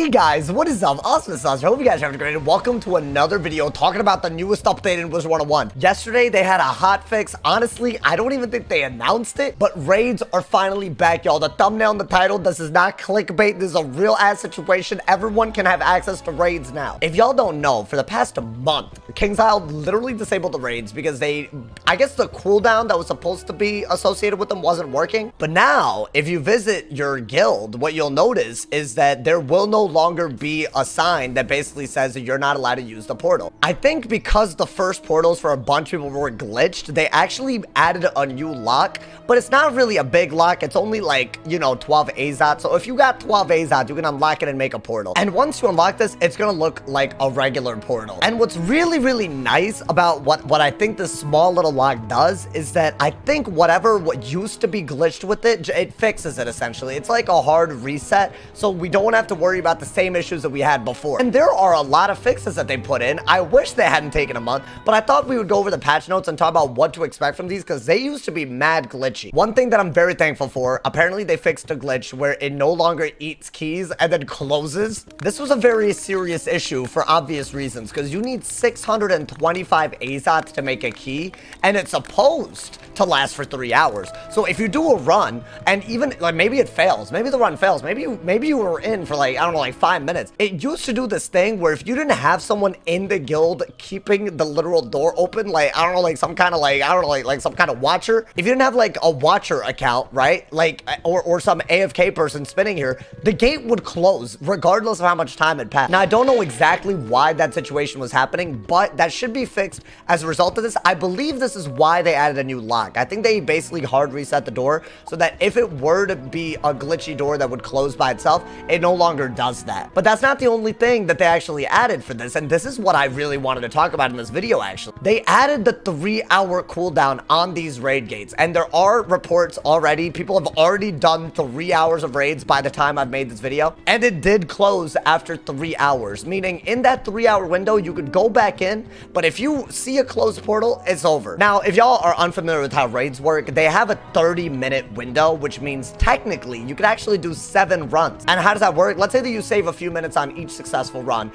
Hey guys, what is up? AwesomeTheSauce. I hope you guys are having a great day. Welcome to another video talking about the newest update in Wizard101. Yesterday, they had a hotfix. Honestly, I don't even think they announced it, but raids are finally back, y'all. The thumbnail and the title, this is not clickbait. This is a real-ass situation. Everyone can have access to raids now. If y'all don't know, for the past month, King's Isle literally disabled the raids because I guess the cooldown that was supposed to be associated with them wasn't working. But now, if you visit your guild, what you'll notice is that there will no longer be a sign that basically says that you're not allowed to use the portal. I think because the first portals for a bunch of people were glitched, they actually added a new lock, but it's not really a big lock. It's only like, you know, 12 AZOT. So if you got 12 AZOT, you can unlock it and make a portal. And once you unlock this, it's gonna look like a regular portal. And what's really nice about what I think this small little lock does is that I think what used to be glitched with it, it fixes it essentially. It's like a hard reset, so we don't have to worry about the same issues that we had before. And there are a lot of fixes that they put in. I wish they hadn't taken a month, but I thought we would go over the patch notes and talk about what to expect from these because they used to be mad glitchy. One thing that I'm very thankful for, apparently they fixed a glitch where it no longer eats keys and then closes. This was a very serious issue for obvious reasons because you need 625 AZOTs to make a key and it's supposed to last for 3 hours. So if you do a run and even like maybe it fails, maybe the run fails, maybe you were in for like, I don't know, like 5 minutes. It used to do this thing where if you didn't have someone in the guild keeping the literal door open, like, I don't know, like some kind of like, I don't know, like some kind of watcher. If you didn't have like a watcher account, right? Like, or some AFK person spinning here, the gate would close regardless of how much time had passed. Now, I don't know exactly why that situation was happening, but that should be fixed as a result of this. I believe this is why they added a new lock. I think they basically hard reset the door so that if it were to be a glitchy door that would close by itself, it no longer does that. But that's not the only thing that they actually added for this, and this is what I really wanted to talk about in this video, actually. They added the 3-hour cooldown on these raid gates, and there are reports already. People have already done 3 hours of raids by the time I've made this video, and it did close after 3 hours, meaning in that 3-hour window, you could go back in, but if you see a closed portal, it's over. Now, if y'all are unfamiliar with how raids work, they have a 30-minute window, which means technically you could actually do 7 runs. And how does that work? Let's say that you save a few minutes on each successful run.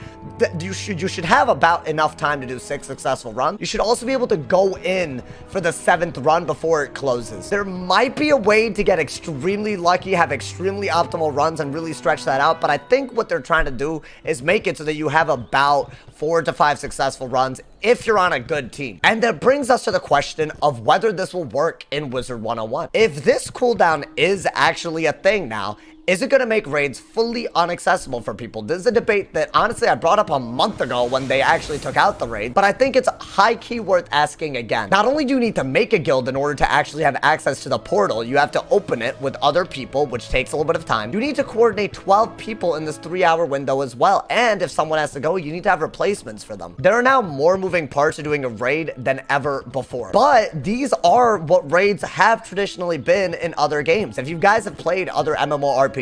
You should have about enough time to do 6 successful runs. You should also be able to go in for the 7th run before it closes. There might be a way to get extremely lucky, have extremely optimal runs and really stretch that out, but I think what they're trying to do is make it so that you have about 4 to 5 successful runs if you're on a good team. And that brings us to the question of whether this will work in Wizard101. If this cooldown is actually a thing now, is it going to make raids fully inaccessible for people? This is a debate that, honestly, I brought up a month ago when they actually took out the raid, but I think it's high-key worth asking again. Not only do you need to make a guild in order to actually have access to the portal, you have to open it with other people, which takes a little bit of time. You need to coordinate 12 people in this 3-hour window as well, and if someone has to go, you need to have replacements for them. There are now more moving parts to doing a raid than ever before, but these are what raids have traditionally been in other games. If you guys have played other MMORPGs,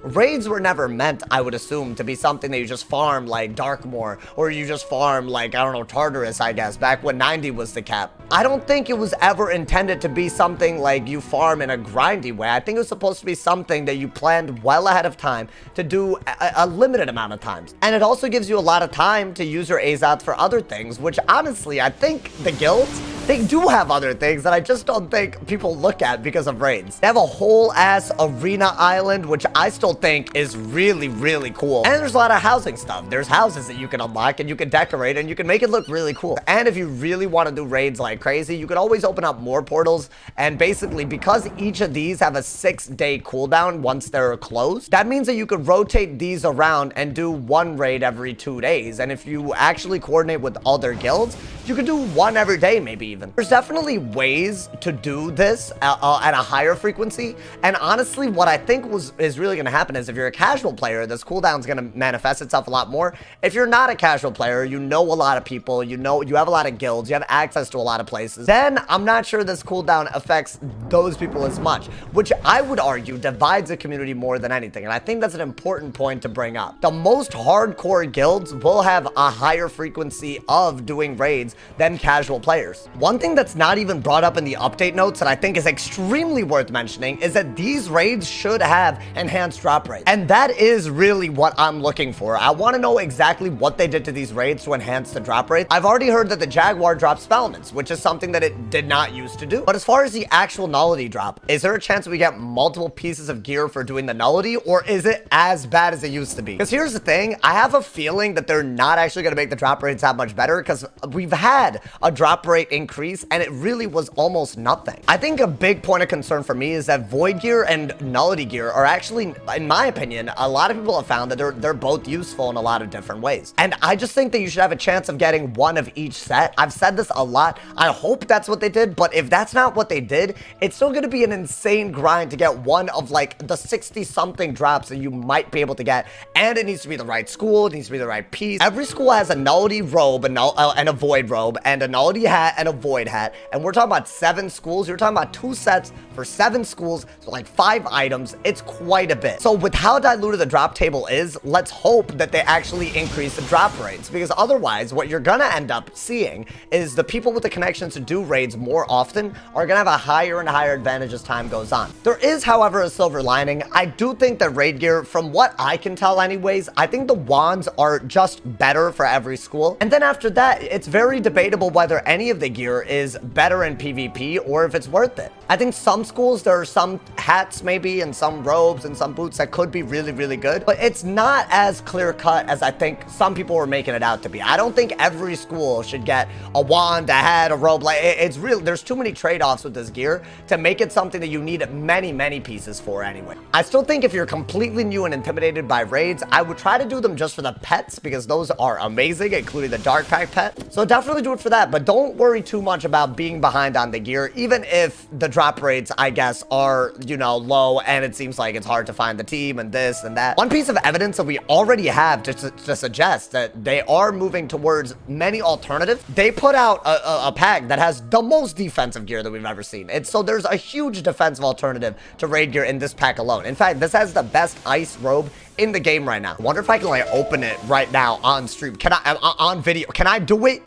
raids were never meant, I would assume, to be something that you just farm like Darkmoor, or you just farm like, I don't know, Tartarus, I guess, back when 90 was the cap. I don't think it was ever intended to be something like you farm in a grindy way. I think it was supposed to be something that you planned well ahead of time to do a limited amount of times. And it also gives you a lot of time to use your AZOTs for other things, which honestly, I think the guilds, they do have other things that I just don't think people look at because of raids. They have a whole ass arena island, which I still think is really cool. And there's a lot of housing stuff. There's houses that you can unlock and you can decorate and you can make it look really cool. And if you really want to do raids like crazy, you could always open up more portals. And basically, because each of these have a 6-day cooldown once they're closed, that means that you could rotate these around and do 1 raid every 2 days. And if you actually coordinate with other guilds, you could do 1 every day, maybe even. There's definitely ways to do this at a higher frequency. And honestly, what I think is really going to happen is if you're a casual player, this cooldown is going to manifest itself a lot more. If you're not a casual player, you know a lot of people, you have a lot of guilds, you have access to a lot of places, then I'm not sure this cooldown affects those people as much, which I would argue divides the community more than anything. And I think that's an important point to bring up. The most hardcore guilds will have a higher frequency of doing raids than casual players. One thing that's not even brought up in the update notes that I think is extremely worth mentioning is that these raids should have enhanced drop rates. And that is really what I'm looking for. I want to know exactly what they did to these raids to enhance the drop rate. I've already heard that the Jaguar drops Spellments, which is something that it did not used to do. But as far as the actual nullity drop, is there a chance we get multiple pieces of gear for doing the nullity, or is it as bad as it used to be? Because here's the thing, I have a feeling that they're not actually going to make the drop rates that much better, because we've had a drop rate increase and it really was almost nothing. I think a big point of concern for me is that void gear and nullity gear are actually, in my opinion, a lot of people have found that they're both useful in a lot of different ways. And I just think that you should have a chance of getting one of each set. I've said this a lot. I hope that's what they did, but if that's not what they did, it's still going to be an insane grind to get one of like the 60 something drops that you might be able to get. And it needs to be the right school. It needs to be the right piece. Every school has a nullity robe and a void robe and a nullity hat and a void hat. And we're talking about 7 schools. You're talking about 2 sets for 7 schools. So like 5 items. It's quite a bit. So with how diluted the drop table is, let's hope that they actually increase the drop rates, because otherwise what you're gonna end up seeing is the people with the connections to do raids more often are gonna have a higher and higher advantage as time goes on. There is, however, a silver lining. I do think that raid gear, from what I can tell anyways, I think the wands are just better for every school. And then after that, it's very debatable whether any of the gear is better in PvP or if it's worth it. I think some schools, there are some hats maybe and some robes and some boots that could be really, really good, but it's not as clear cut as I think some people were making it out to be. I don't think every school should get a wand, a hat, a robe. Like, it's real. There's too many trade-offs with this gear to make it something that you need many, many pieces for anyway. I still think if you're completely new and intimidated by raids, I would try to do them just for the pets, because those are amazing, including the dark pack pet. So definitely do it for that, but don't worry too much about being behind on the gear, even if the drop rates, I guess, are, you know, low and it seems like it's hard to find the team and this and that. One piece of evidence that we already have to suggest that they are moving towards many alternatives. They put out a pack that has the most defensive gear that we've ever seen. So there's a huge defensive alternative to raid gear in this pack alone. In fact, this has the best ice robe in the game right now. I wonder if I can like open it right now on stream. Can I, on video, can I do it?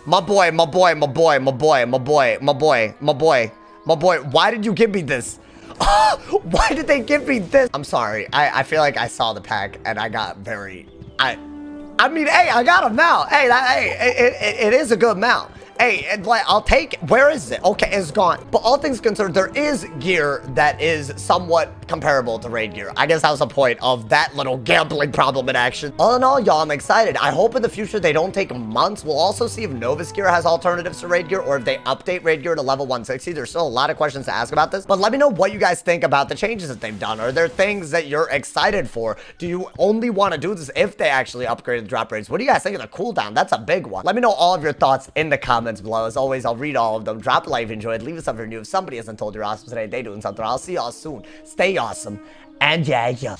My boy, why did you give me this? Why did they give me this? I'm sorry. I feel like I saw the pack and I got very, I mean, hey, I got him now. Hey, it is a good mount. Hey, like, I'll take it. Where is it? Okay, it's gone. But all things considered, there is gear that is somewhat comparable to raid gear. I guess that was the point of that little gambling problem in action. All in all, y'all, I'm excited. I hope in the future they don't take months. We'll also see if Novus gear has alternatives to raid gear, or if they update raid gear to level 160. There's still a lot of questions to ask about this, but let me know what you guys think about the changes that they've done. Are there things that you're excited for? Do you only want to do this if they actually upgraded the drop rates? What do you guys think of the cooldown? That's a big one. Let me know all of your thoughts in the comments below. As always, I'll read all of them. Drop a like if you enjoyed. Leave us up if you're new. If somebody hasn't told you you're awesome today, they doing something. I'll see y'all soon. Stay awesome. And yeah.